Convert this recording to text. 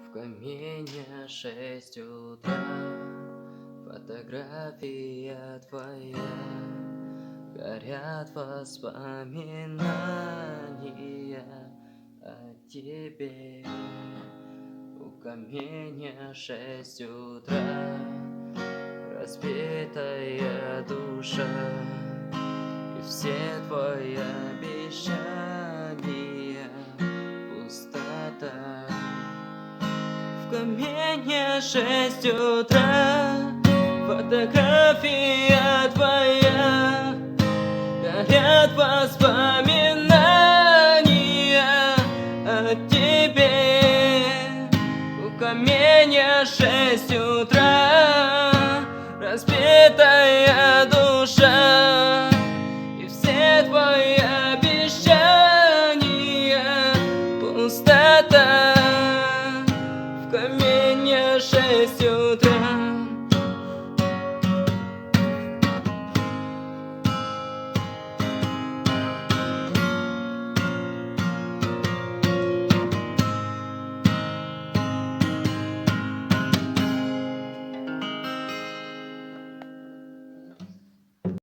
В камине 6 утра, фотография твоя, горят воспоминания о тебе. У камине 6 утра, разбитая душа, и все твои обещания пустота. В камине 6 утра, фотография твоя, горят воспоминания о тебе. В камине 6 утра.